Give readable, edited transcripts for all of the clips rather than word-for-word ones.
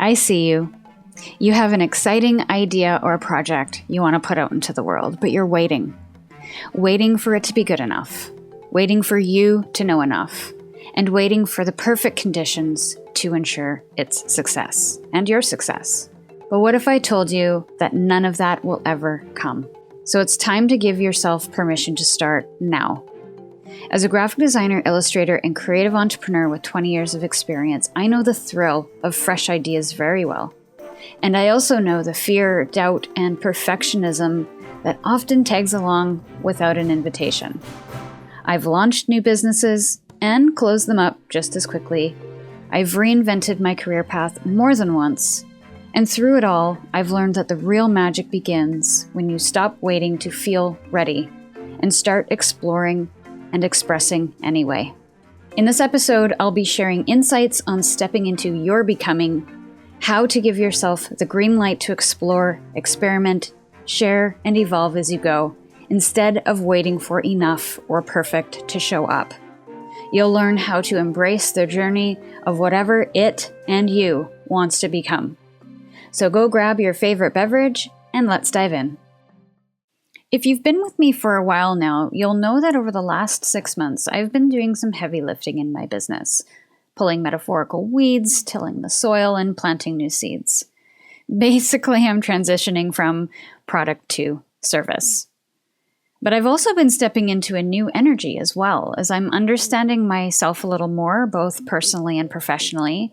I see you. You have an exciting idea or project you want to put out into the world, but you're waiting for it to be good enough, waiting for you to know enough, and waiting for the perfect conditions to ensure its success and your success. But what if I told you that none of that will ever come? So it's time to give yourself permission to start now. As a graphic designer, illustrator, and creative entrepreneur with 20 years of experience, I know the thrill of fresh ideas very well. And I also know the fear, doubt, and perfectionism that often tags along without an invitation. I've launched new businesses and closed them up just as quickly. I've reinvented my career path more than once. And through it all, I've learned that the real magic begins when you stop waiting to feel ready and start exploring and expressing anyway. In this episode, I'll be sharing insights on stepping into your becoming, how to give yourself the green light to explore, experiment, share, and evolve as you go, instead of waiting for enough or perfect to show up. You'll learn how to embrace the journey of whatever it and you wants to become. So go grab your favorite beverage and let's dive in. If you've been with me for a while now, you'll know that over the last 6 months, I've been doing some heavy lifting in my business, pulling metaphorical weeds, tilling the soil, and planting new seeds. Basically, I'm transitioning from product to service. But I've also been stepping into a new energy as well, as I'm understanding myself a little more, both personally and professionally,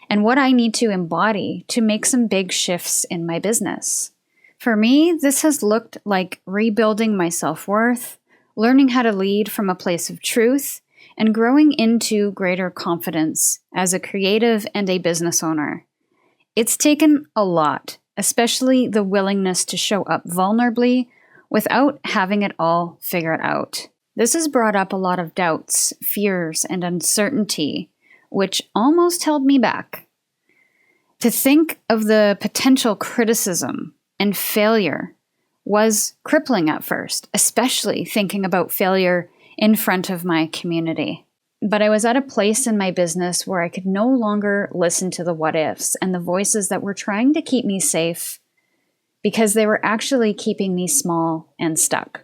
and what I need to embody to make some big shifts in my business. For me, this has looked like rebuilding my self-worth, learning how to lead from a place of truth, and growing into greater confidence as a creative and a business owner. It's taken a lot, especially the willingness to show up vulnerably without having it all figured out. This has brought up a lot of doubts, fears, and uncertainty, which almost held me back. To think of the potential criticism and failure was crippling at first, especially thinking about failure in front of my community. But I was at a place in my business where I could no longer listen to the what ifs and the voices that were trying to keep me safe because they were actually keeping me small and stuck.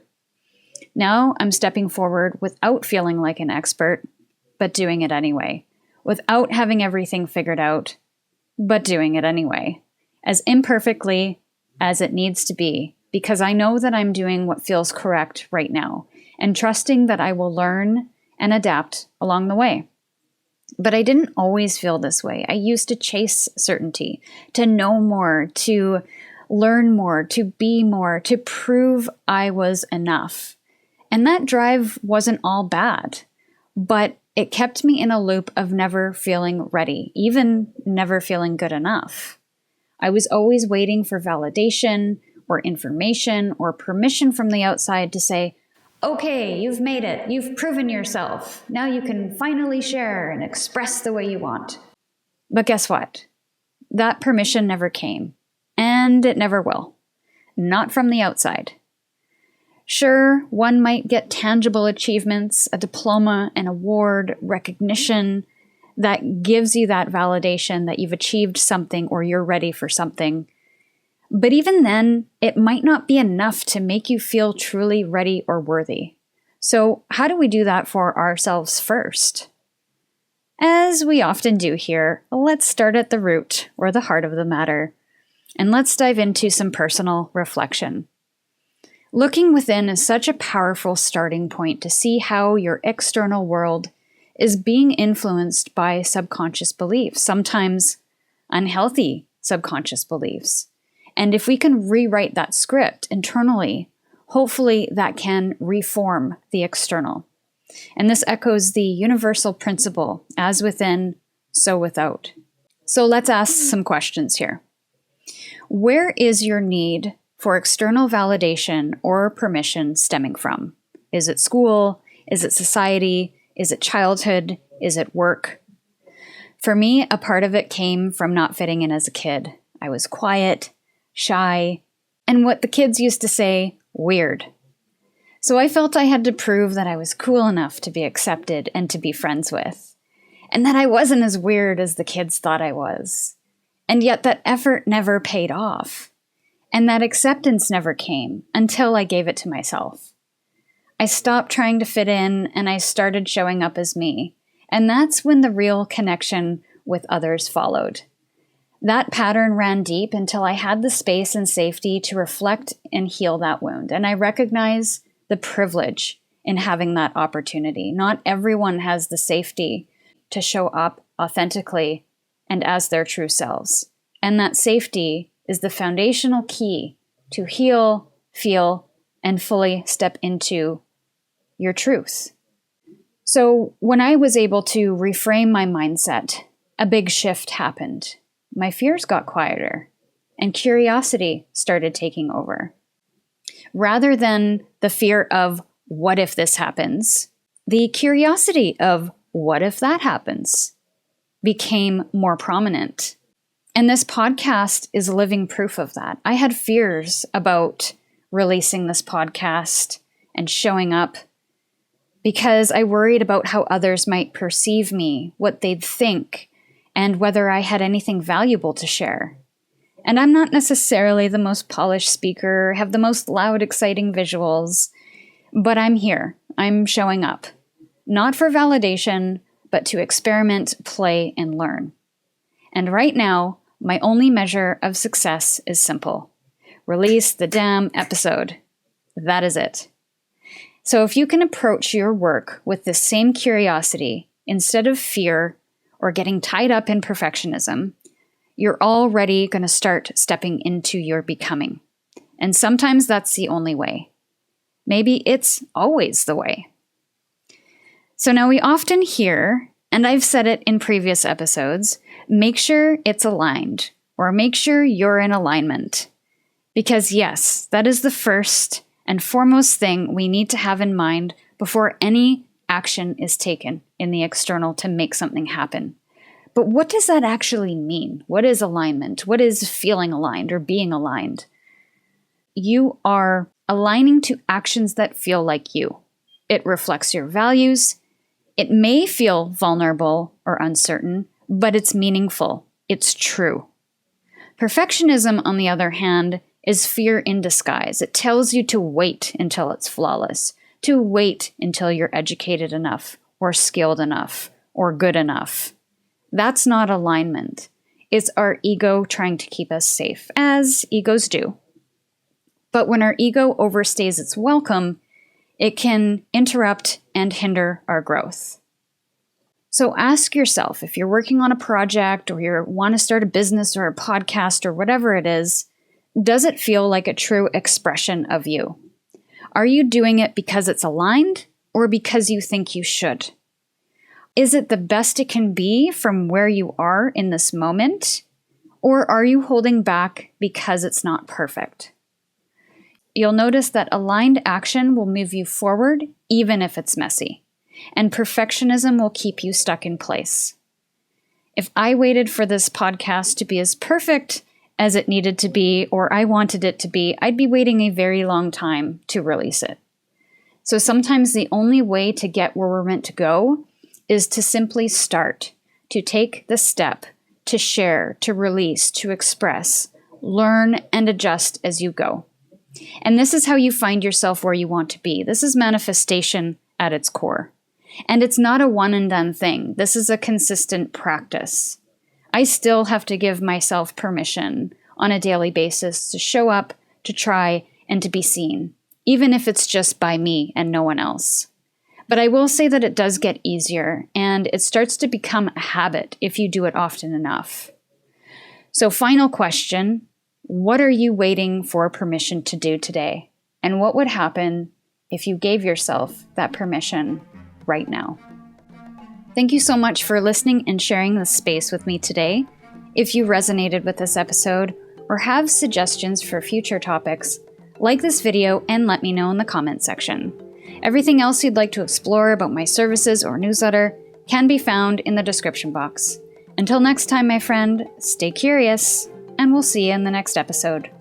Now I'm stepping forward without feeling like an expert, but doing it anyway. Without having everything figured out, but doing it anyway, as imperfectly as it needs to be, because I know that I'm doing what feels correct right now, and trusting that I will learn and adapt along the way. But I didn't always feel this way. I used to chase certainty, to know more, to learn more, to be more, to prove I was enough. And that drive wasn't all bad, but it kept me in a loop of never feeling ready, even never feeling good enough. I was always waiting for validation or information or permission from the outside to say, okay, you've made it. You've proven yourself. Now you can finally share and express the way you want. But guess what? That permission never came, and it never will. Not from the outside. Sure, one might get tangible achievements, a diploma, an award, recognition that gives you that validation that you've achieved something or you're ready for something. But even then, it might not be enough to make you feel truly ready or worthy. So how do we do that for ourselves first? As we often do here, let's start at the root or the heart of the matter, and let's dive into some personal reflection. Looking within is such a powerful starting point to see how your external world is being influenced by subconscious beliefs, sometimes unhealthy subconscious beliefs. And if we can rewrite that script internally, hopefully that can reform the external. And this echoes the universal principle, as within, so without. So let's ask some questions here. Where is your need for external validation or permission stemming from? Is it school? Is it society? Is it childhood? Is it work? For me, a part of it came from not fitting in as a kid. I was quiet, shy, and what the kids used to say, weird. So I felt I had to prove that I was cool enough to be accepted and to be friends with, and that I wasn't as weird as the kids thought I was. And yet that effort never paid off. And that acceptance never came until I gave it to myself. I stopped trying to fit in and I started showing up as me. And that's when the real connection with others followed. That pattern ran deep until I had the space and safety to reflect and heal that wound. And I recognize the privilege in having that opportunity. Not everyone has the safety to show up authentically and as their true selves. And that safety is the foundational key to heal, feel, and fully step into your truth. So when I was able to reframe my mindset, a big shift happened. My fears got quieter, and curiosity started taking over. Rather than the fear of, what if this happens? The curiosity of, what if that happens? Became more prominent. And this podcast is living proof of that. I had fears about releasing this podcast and showing up because I worried about how others might perceive me, what they'd think, and whether I had anything valuable to share. And I'm not necessarily the most polished speaker, have the most loud, exciting visuals, but I'm here. I'm showing up. Not for validation, but to experiment, play, and learn. And right now, my only measure of success is simple. Release the damn episode. That is it. So if you can approach your work with the same curiosity instead of fear or getting tied up in perfectionism, you're already going to start stepping into your becoming. And sometimes that's the only way. Maybe it's always the way. So now we often hear, and I've said it in previous episodes, make sure it's aligned, or make sure you're in alignment. Because yes, that is the first and foremost thing we need to have in mind before any action is taken in the external to make something happen. But what does that actually mean? What is alignment? What is feeling aligned or being aligned? You are aligning to actions that feel like you. It reflects your values. It may feel vulnerable or uncertain, but it's meaningful. It's true. Perfectionism, on the other hand, is fear in disguise. It tells you to wait until it's flawless, to wait until you're educated enough, or skilled enough, or good enough. That's not alignment. It's our ego trying to keep us safe, as egos do. But when our ego overstays its welcome, it can interrupt and hinder our growth. So ask yourself, if you're working on a project or you want to start a business or a podcast or whatever it is, does it feel like a true expression of you? Are you doing it because it's aligned or because you think you should? Is it the best it can be from where you are in this moment? Or are you holding back because it's not perfect? You'll notice that aligned action will move you forward even if it's messy. And perfectionism will keep you stuck in place. If I waited for this podcast to be as perfect as it needed to be, or I wanted it to be, I'd be waiting a very long time to release it. So sometimes the only way to get where we're meant to go is to simply start, to take the step, to share, to release, to express, learn, and adjust as you go. And this is how you find yourself where you want to be. This is manifestation at its core. And it's not a one and done thing. This is a consistent practice. I still have to give myself permission on a daily basis to show up, to try, and to be seen, even if it's just by me and no one else. But I will say that it does get easier, and it starts to become a habit if you do it often enough. So final question, what are you waiting for permission to do today? And what would happen if you gave yourself that permission right now? Thank you so much for listening and sharing this space with me today. If you resonated with this episode or have suggestions for future topics, like this video and let me know in the comment section. Everything else you'd like to explore about my services or newsletter can be found in the description box. Until next time, my friend, stay curious, and we'll see you in the next episode.